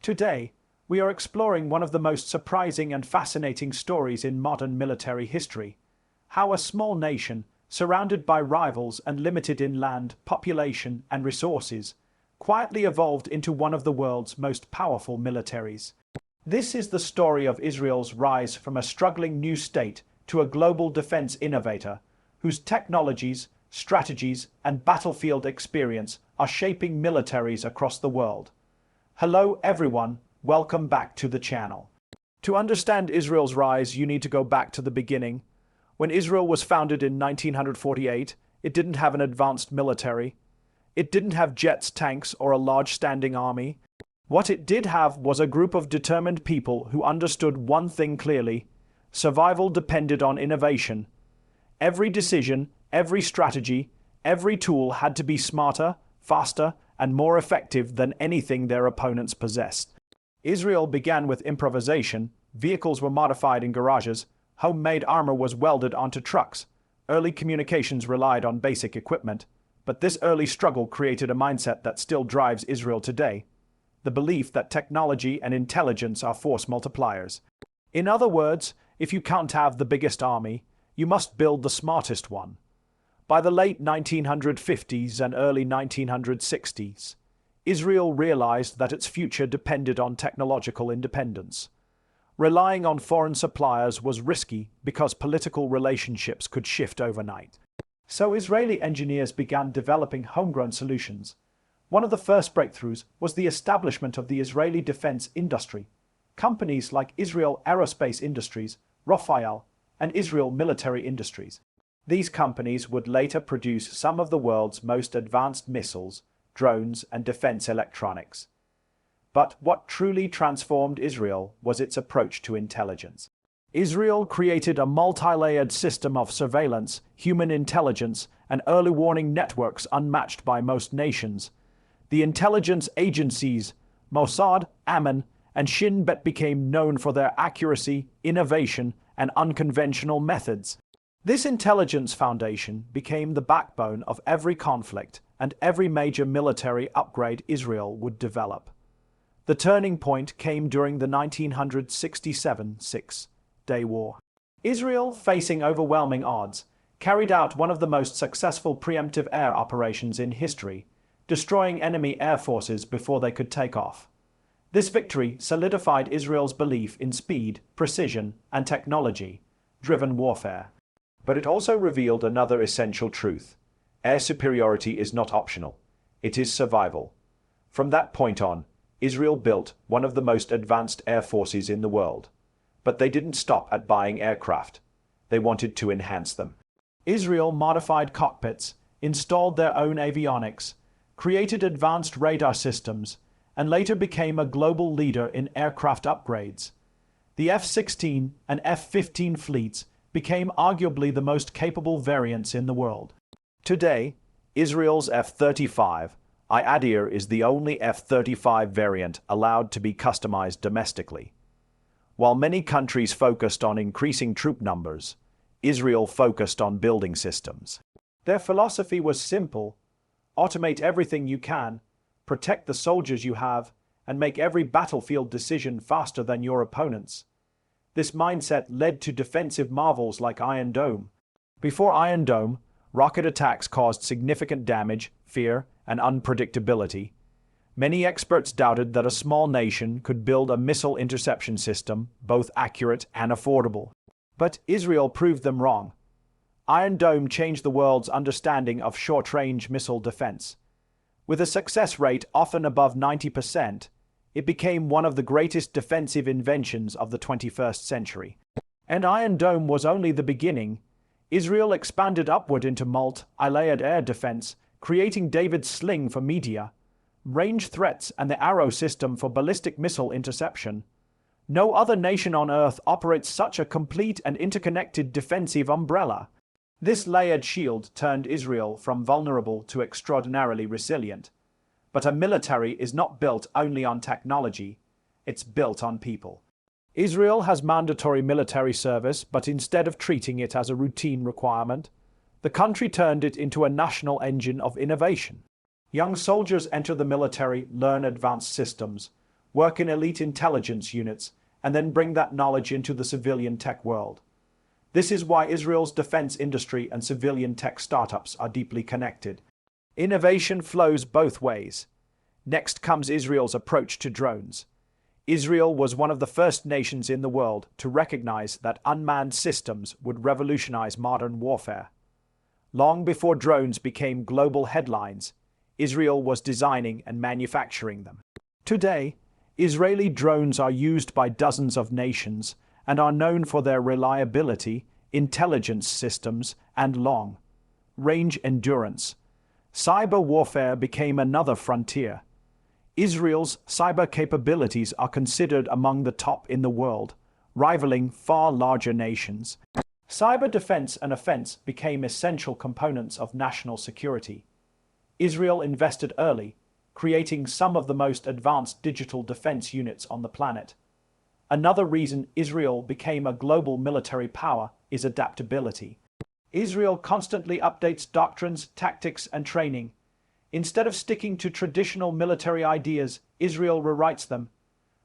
Today, we are exploring one of the most surprising and fascinating stories in modern military history: how a small nation, surrounded by rivals and limited in land, population, and resources, quietly evolved into one of the world's most powerful militaries. This is the story of Israel's rise from a struggling new state to a global defense innovator, whose technologies, strategies, and battlefield experience are shaping militaries across the world. Hello everyone, welcome back to the channel. To understand Israel's rise, you need to go back to the beginning. When Israel was founded in 1948, it didn't have an advanced military. It didn't have jets, tanks, or a large standing army. What it did have was a group of determined people who understood one thing clearly: survival depended on innovation. Every decision, every strategy, every tool had to be smarter, faster, and more effective than anything their opponents possessed. Israel began with improvisation. Vehicles were modified in garages. Homemade armor was welded onto trucks. Early communications relied on basic equipment. But this early struggle created a mindset that still drives Israel today: the belief that technology and intelligence are force multipliers. In other words, if you can't have the biggest army, you must build the smartest one. By the late 1950s and early 1960s, Israel realized that its future depended on technological independence. Relying on foreign suppliers was risky because political relationships could shift overnight. So Israeli engineers began developing homegrown solutions. One of the first breakthroughs was the establishment of the Israeli defense industry. Companies like Israel Aerospace Industries, Rafael, and Israel Military Industries. These companies would later produce some of the world's most advanced missiles, drones, and defense electronics. But what truly transformed Israel was its approach to intelligence. Israel created a multi-layered system of surveillance, human intelligence, and early warning networks unmatched by most nations. The intelligence agencies, Mossad, Ammon, and Shin Bet, became known for their accuracy, innovation, and unconventional methods. This intelligence foundation became the backbone of every conflict and every major military upgrade Israel would develop. The turning point came during the 1967 Six-Day War. Israel, facing overwhelming odds, carried out one of the most successful preemptive air operations in history, destroying enemy air forces before they could take off. This victory solidified Israel's belief in speed, precision, and technology-driven warfare. But it also revealed another essential truth: air superiority is not optional, it is survival. From that point on, Israel built one of the most advanced air forces in the world. But they didn't stop at buying aircraft. They wanted to enhance them. Israel modified cockpits, installed their own avionics, created advanced radar systems, and later became a global leader in aircraft upgrades. The F-16 and F-15 fleets became arguably the most capable variants in the world. Today, Israel's F-35 Iadir is the only F-35 variant allowed to be customized domestically. While many countries focused on increasing troop numbers, Israel focused on building systems. Their philosophy was simple: automate everything you can, protect the soldiers you have, and make every battlefield decision faster than your opponents. This mindset led to defensive marvels like Iron Dome. Before Iron Dome, rocket attacks caused significant damage, fear, and unpredictability. Many experts doubted that a small nation could build a missile interception system both accurate and affordable. But Israel proved them wrong. Iron Dome changed the world's understanding of short-range missile defense. With a success rate often above 90%, it became one of the greatest defensive inventions of the 21st century. And Iron Dome was only the beginning. Israel expanded upward into multi-layered air defense, creating David's sling for media, range threats, and the Arrow system for ballistic missile interception. No other nation on Earth operates such a complete and interconnected defensive umbrella. This layered shield turned Israel from vulnerable to extraordinarily resilient. But a military is not built only on technology, it's built on people. Israel has mandatory military service, but instead of treating it as a routine requirement, the country turned it into a national engine of innovation. Young soldiers enter the military, learn advanced systems, work in elite intelligence units, and then bring that knowledge into the civilian tech world. This is why Israel's defense industry and civilian tech startups are deeply connected. Innovation flows both ways. Next comes Israel's approach to drones. Israel was one of the first nations in the world to recognize that unmanned systems would revolutionize modern warfare. Long before drones became global headlines, Israel was designing and manufacturing them. Today, Israeli drones are used by dozens of nations and are known for their reliability, intelligence systems, and long-range endurance. Cyber warfare became another frontier. Israel's cyber capabilities are considered among the top in the world, rivaling far larger nations. Cyber defense and offense became essential components of national security. Israel invested early, creating some of the most advanced digital defense units on the planet. Another reason Israel became a global military power is adaptability. Israel constantly updates doctrines, tactics, and training. Instead of sticking to traditional military ideas, Israel rewrites them.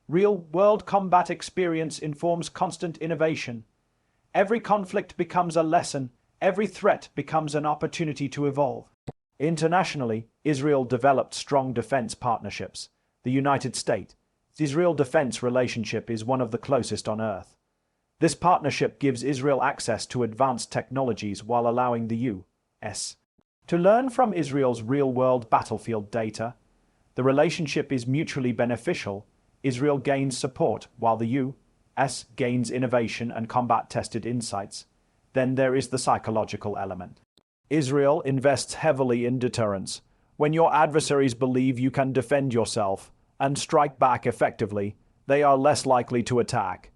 Real-world combat experience informs constant innovation. Every conflict becomes a lesson. Every threat becomes an opportunity to evolve. Internationally, Israel developed strong defense partnerships. The United States-Israel defense relationship is one of the closest on Earth. This partnership gives Israel access to advanced technologies while allowing the U.S. to learn from Israel's real-world battlefield data. The relationship is mutually beneficial. Israel gains support while the U.S. gains innovation and combat-tested insights. Then there is the psychological element. Israel invests heavily in deterrence. When your adversaries believe you can defend yourself and strike back effectively, they are less likely to attack.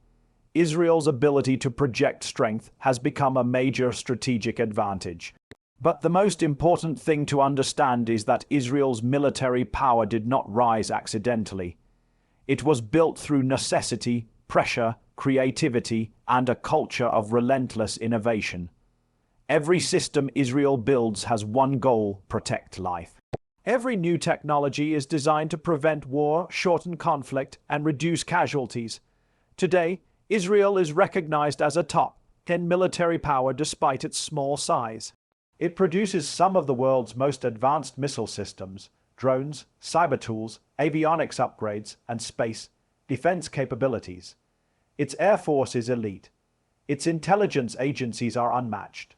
Israel's ability to project strength has become a major strategic advantage. But the most important thing to understand is that Israel's military power did not rise accidentally. It was built through necessity, pressure, creativity, and a culture of relentless innovation. Every system Israel builds has one goal: protect life. Every new technology is designed to prevent war, shorten conflict, and reduce casualties. Today, Israel is recognized as a top 10 military power despite its small size. It produces some of the world's most advanced missile systems, drones, cyber tools, avionics upgrades, and space defense capabilities. Its air force is elite. Its intelligence agencies are unmatched.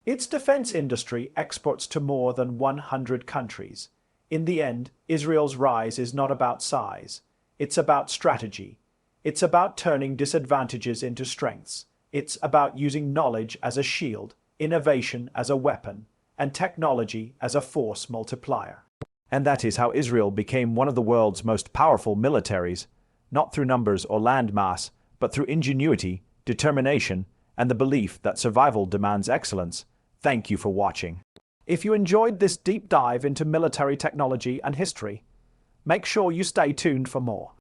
Its defense industry exports to more than 100 countries. In the end, Israel's rise is not about size. It's about strategy. It's about turning disadvantages into strengths. It's about using knowledge as a shield, innovation as a weapon, and technology as a force multiplier. And that is how Israel became one of the world's most powerful militaries, not through numbers or land mass, but through ingenuity, determination, and the belief that survival demands excellence. Thank you for watching. If you enjoyed this deep dive into military technology and history, make sure you stay tuned for more.